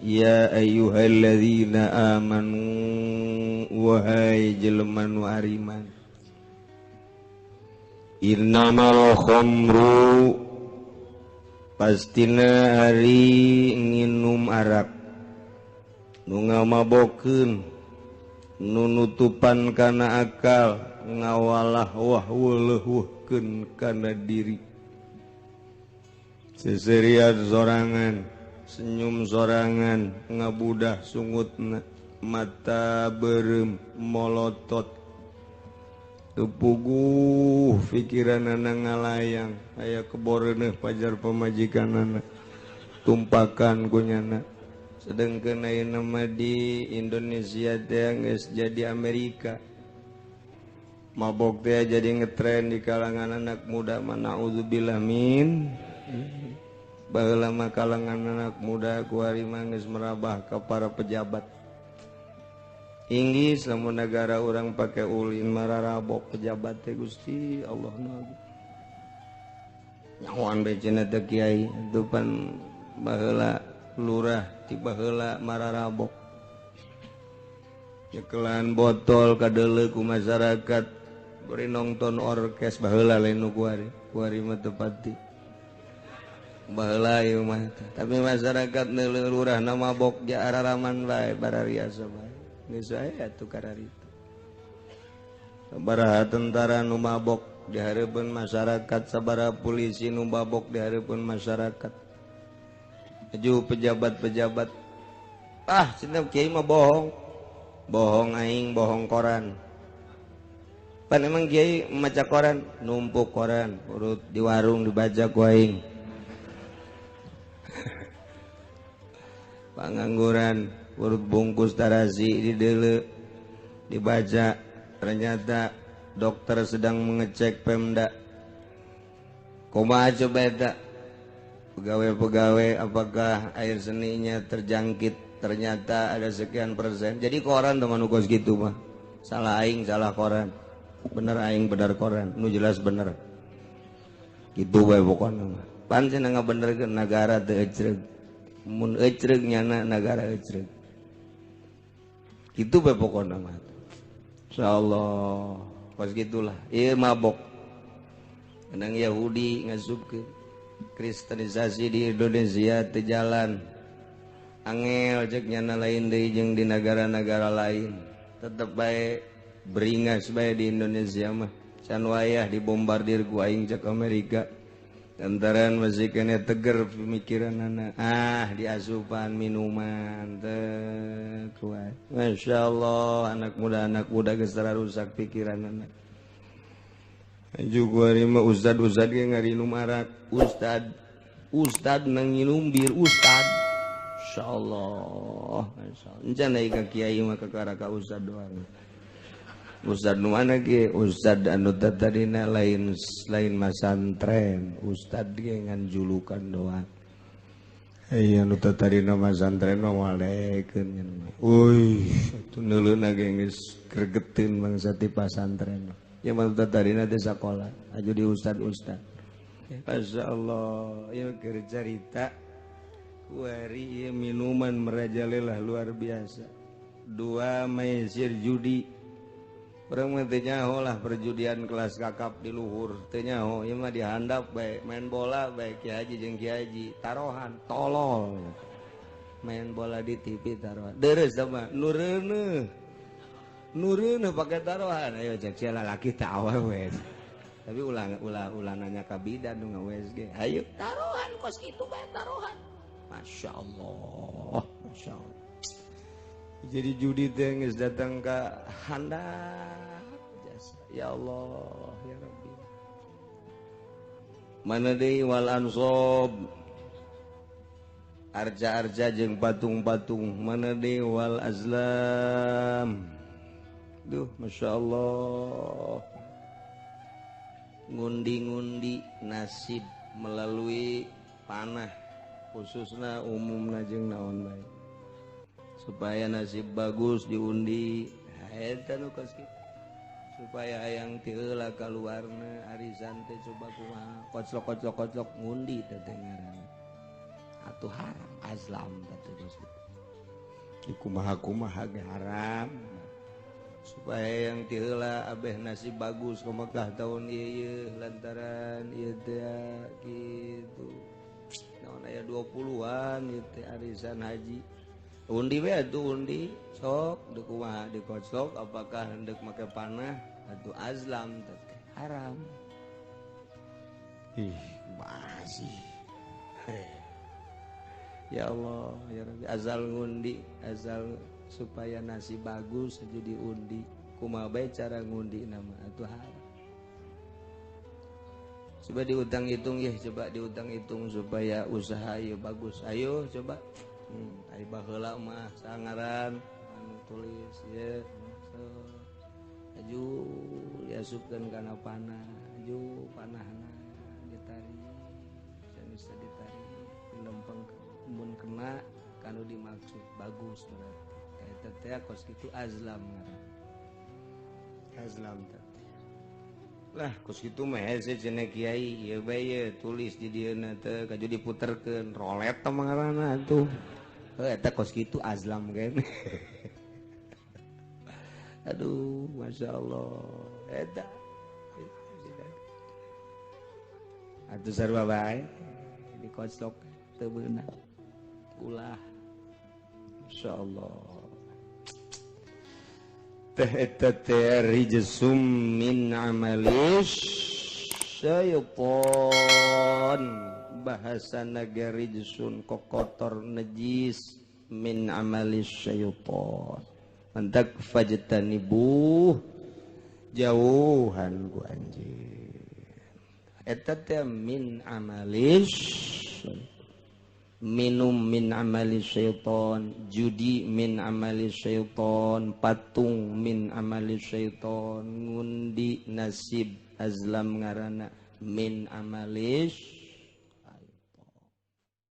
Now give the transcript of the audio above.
Ya ayyuhalladzina amanu wahai jelema nu ariman innamal khamru pastina ari nginum arak nu ngamabokeun nu nutupan kana akal ngawalah wahweulehuhkeun kana diri seserian sorangan senyum sorangan ngabudah sungutna mata berem molotot tepuguh pikiranana ngalayang aya keboreuneuh pajar pamajikanana tumpakan kunyana sedengkeun ayeuna mah di Indonesia teh geus jadi Amerika mabok teh jadi ngetren di kalangan anak muda mana naudzubillah min baheula mah kalangan anak muda kuari mah geus merabah ka para pejabat inggis lamun negara urang pake ulin mararabok pejabat teh Gusti Allah nabi nyahoan becena teh kiai atuh pan baheula lurah ti baheula mararabok nyekelan botol kadeuleu ku masyarakat beri nongton orkes baheula lain nu kuari mah teu pati baheula ieu mah tapi masyarakat lurah na mabok ja araraman bae barariasa bae geus aya atuh kararita sabaraha tentara nu mabok di hareupeun masyarakat sabaraha polisi nu mabok di hareupeun masyarakat aju pejabat-pejabat cenah kiai mah bohong aing bohong koran pan emang kiai maca koran numpuk koran urut di warung dibaca ku aing pangangguran urut bungkus tarasi di deuleu dibaca ternyata dokter sedang mengecek Pemda kumaha coba eta pegawai-pegawai apakah air seninya terjangkit ternyata ada sekian persen jadi koran teman ukos gitu mah salah aing salah koran bener aing bener koran nu jelas bener gitu bae pokona mah pan cenah ngabenerkeun negara teu ecreug mun ecreug nyana negara ecreug gitu bae pokona mah insyaallah pas gitulah ieu mabok kenang Yahudi ngasupkeun kristenisasi di Indonesia teu jalan angel cek nyana lain deui jeung di negara-negara lain tetep bae beringas bae di Indonesia mah can wayah dibombardir ku aing cek Amerika lantaran masih kena teger pemikiranana diasupan minuman teu kuat masyaallah anak muda geus tara rusak pikiranana aju kuari mah ustad ge ngarinum arak ustad nang nginum bir ustad insyaallah encan aya ka kiai mah kakara ka ustad doang ustad nu mana ge ustad anu tadina lain masantren ustad ge ngan julukan doang aya anu tadina masantren mah walekeun euy atuh neuleuna ge geus gregeteun bangsa ti pasantren ya mah tadina teh sakola aju di ustad masyaallah ieu keur carita kuari ieu minuman merajalela luar biasa dua maisir judi urang mah teu nyaho lah perjudian kelas kakap di luhur teu nyaho ieu mah dihandap bae main bola bae Kiai Haji jeung Kiai Haji tarohan tolol main bola di TV tarohan deres sama nureuneuh pake tarohan ayo cek sia lalaki teh awewe tapi ulah nanya ka bidan nu nga-WSG ayo tarohan kos kitu bae tarohan masyaallah jadi judi teh geus datang ka handap jasa ya Allah ya Rabbi mana deui wal ansab arja-arja jeung patung-patung mana deui wal azlam duh masyaallah ngundi-ngundi nasib melalui panah khususna umumna jeung naon bae supaya nasib bagus diundi eta nu kos kitu supaya hayang ti heula kaluarna arisan teh coba kumaha koclok ngundi teh ngaranna atuh haram azlam kata Gusti. Kumaha ge haram. Supaya yang tiheula abeh nasib bagus ke Mekah tahun ieu lantaran ieu teh kitu. Naon aya 20-an ieu teh arisan haji. Undi we atuh undi sok deuk kumaha dikocok apakah hendak make panah atuh azlam teh haram. Ih, masih. Ya Allah, ya Rabbi, azal ngundi, azal supaya nasi bagus jadi undi. Kumaha bae cara ngundi nama atuh haram. Coba diutang-hitung ya, coba diutang-hitung supaya usaha ieu bagus. Ayo coba. Ai baheula mah sangaran anu tulis ya. So, aju diasupkeun kana panah, aju panahna ditarik. Bisa ditarik, lempeng mun kena kanu dimaksud bagus berarti eta teh kos kitu azlam ngaran azlam teh lah kos kitu mah hese cenah kiai ieu bae ye tulis di dieuna teh kaju diputerkeun rolet teh ngaranna atuh eta kos kitu azlam kan. Aduh masyaallah eta atuh sarua bae dikocok teu beunang ulah insyaallah teh eta teh rijsum min amalis syaiton bahasana ge rijsun kokotor najis min amalis syaiton antak fajtanibu jauhan ku anjeun eta teh min amalis minum min amali syaiton, judi min amali syaiton, patung min amali syaiton, ngundi nasib azlam ngarana min amali